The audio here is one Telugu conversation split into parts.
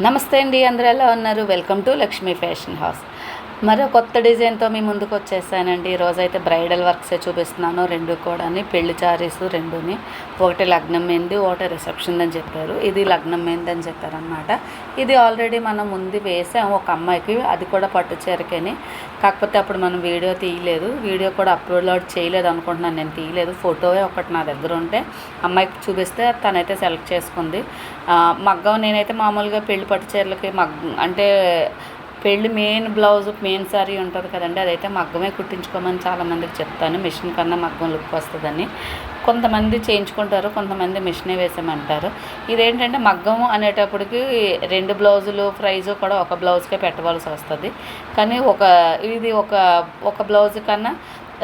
నమస్తే అండి, అందరూ ఎలా ఉన్నారు? Welcome to Lakshmi fashion house. మరో కొత్త డిజైన్తో మీ ముందుకు వచ్చేసానండి. ఈరోజైతే బ్రైడల్ వర్క్సే చూపిస్తున్నాను, రెండు కూడా పెళ్లి చారీస్ రెండుని. ఒకటి లగ్నం మెహందీ, ఒకటి రిసెప్షన్ అని చెప్పారు. ఇది లగ్నం మెహందీ అని చెప్పారనమాట. ఇది ఆల్రెడీ మనం ముందు వేసాము ఒక అమ్మాయికి, అది కూడా పట్టు చీరకని. కాకపోతే అప్పుడు మనం వీడియో తీయలేదు, వీడియో కూడా అప్లోడ్ చేయలేదు అనుకుంటున్నాను. నేను తీయలేదు, ఫోటోయే ఒకటి నా దగ్గర ఉంటే అమ్మాయికి చూపిస్తే తనైతే సెలెక్ట్ చేసుకుంది. మగ్గం నేనైతే మామూలుగా పెళ్లి పట్టు చీరలకి అంటే పెళ్ళి మెయిన్ బ్లౌజ్ మెయిన్ శారీ ఉంటుంది కదండి, అదైతే మగ్గమే కుట్టించుకోమని చాలామందికి చెప్తాను. మిషన్ కన్నా మగ్గం లుక్ వస్తుందని. కొంతమంది చేయించుకుంటారు, కొంతమంది మిషనే వేసామంటారు. ఇదేంటంటే మగ్గం అనేటప్పటికి రెండు బ్లౌజులు ప్రైజు కూడా ఒక బ్లౌజ్కే పెట్టవలసి వస్తుంది. కానీ ఇది ఒక బ్లౌజ్ కన్నా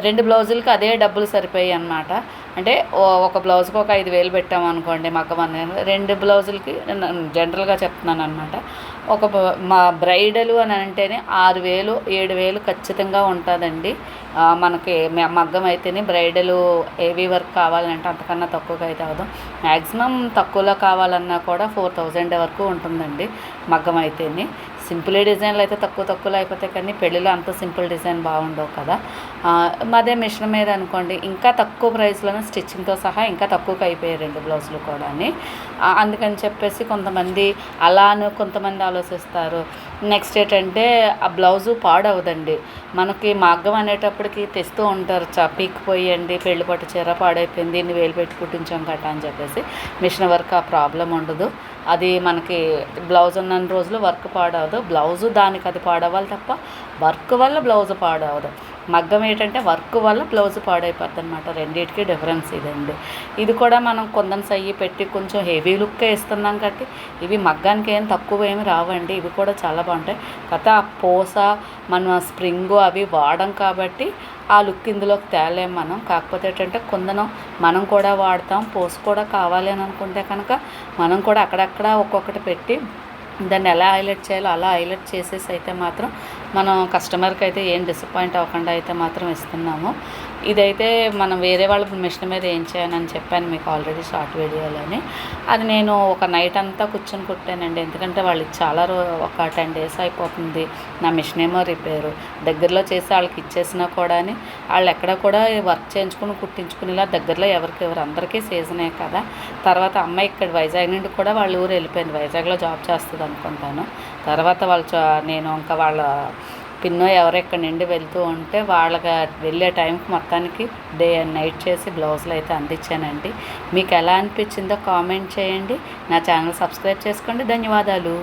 రెండు బ్లౌజులకి అదే డబ్బులు సరిపోయాయి అన్నమాట. అంటే ఒక బ్లౌజ్కి ఒక 5,000 పెట్టాము అనుకోండి మగ్గం అనేది, రెండు బ్లౌజులకి జనరల్గా చెప్తున్నాను అనమాట. మా బ్రైడలు అని అంటేనే 6,000 7,000 ఖచ్చితంగా ఉంటుందండి. మనకి మగ్గం అయితేనే బ్రైడలు హెవీ వర్క్ కావాలంటే అంతకన్నా తక్కువగా అయితే అవ్వదు. మ్యాక్సిమం తక్కువలో కావాలన్నా కూడా 4,000 వరకు ఉంటుందండి మగ్గం అయితేనే. సింపుల్ డిజైన్లు అయితే తక్కువలో అయిపోతాయి, కానీ పెళ్ళిలో అంత సింపుల్ డిజైన్ బాగుండవు కదా. అదే మిషన్ మీద అనుకోండి ఇంకా తక్కువ ప్రైస్లోనే స్టిచ్చింగ్తో సహా ఇంకా తక్కువకి అయిపోయాయి రెండు బ్లౌజులు కూడా. అందుకని చెప్పేసి కొంతమంది ఆలోచిస్తారు. నెక్స్ట్ ఏంటంటే ఆ బ్లౌజు పాడవదండి. మనకి మగ్గం అనేటప్పటికి తెస్తూ ఉంటారు, పీక్కిపోయండి పెళ్లి పట్టు చీర పాడైపోయింది, ఇన్ని వేలు పెట్టి కుట్టించాం కట్ట అని చెప్పేసి. మిషన్ వర్క్ ఆ ప్రాబ్లం ఉండదు. అది మనకి బ్లౌజ్ ఉన్న రోజులు వర్క్ పాడవదు, బ్లౌజు దానికి అది పాడవాలి తప్ప వర్క్ వల్ల బ్లౌజ్ పాడవదు. మగ్గం ఏంటంటే వర్క్ వల్ల బ్లౌజ్ పాడైపోద్ది అనమాట. రెండింటికి డిఫరెన్స్ ఇదండి. ఇది కూడా మనం కొందన్స్ అయ్యి పెట్టి కొంచెం హెవీ లుక్కే ఇస్తున్నాం కాబట్టి ఇవి మగ్గానికి ఏం తక్కువ ఏమి రావండి. ఇవి కూడా చాలా బాగుంటాయి. కాకపోతే ఆ పూస మనం స్ప్రింగు అవి వాడడం కాబట్టి ఆ లుక్ ఇందులోకి తేలేం మనం. కాకపోతే ఏంటంటే కొందనం మనం కూడా వాడతాం, పూస కూడా కావాలి అని అనుకుంటే కనుక మనం కూడా అక్కడక్కడ ఒక్కొక్కటి పెట్టి దాన్ని ఎలా హైలైట్ చేయాలో అలా హైలైట్ చేసేసి అయితే మాత్రం మనం కస్టమర్కి అయితే ఏం డిసప్పాయింట్ అవ్వకుండా అయితే మాత్రం ఇస్తున్నాము. ఇదైతే మనం వేరే వాళ్ళ మిషన్ మీద ఏం చేయనని చెప్పాను మీకు ఆల్రెడీ షార్ట్ వీడియోలోని. అది నేను ఒక నైట్ అంతా కూర్చొని కుట్టానండి. ఎందుకంటే వాళ్ళకి ఒక 10 days అయిపోతుంది. నా మిషన్ ఏమో రిపేరు, దగ్గరలో చేసి వాళ్ళకి ఇచ్చేసినా కూడా వాళ్ళు ఎక్కడ కూడా వర్క్ చేయించుకుని కుట్టించుకునేలా దగ్గరలో ఎవరు అందరికీ సీజనే కదా. తర్వాత అమ్మాయి ఇక్కడ వైజాగ్ నుండి కూడా వాళ్ళ ఊరు వెళ్ళిపోయింది, వైజాగ్లో జాబ్ చేస్తుంది అనుకుంటాను. తర్వాత నేను ఇంకా వాళ్ళ పిన్నో ఎవరు ఇక్కడ నుండి వెళ్తూ ఉంటే వాళ్ళకి వెళ్ళే టైంకి మొత్తానికి డే అండ్ నైట్ చేసి బ్లౌజులు అయితే అందించానండి. మీకు ఎలా అనిపించిందో కామెంట్ చేయండి. నా ఛానల్ సబ్స్క్రైబ్ చేసుకోండి. ధన్యవాదాలు.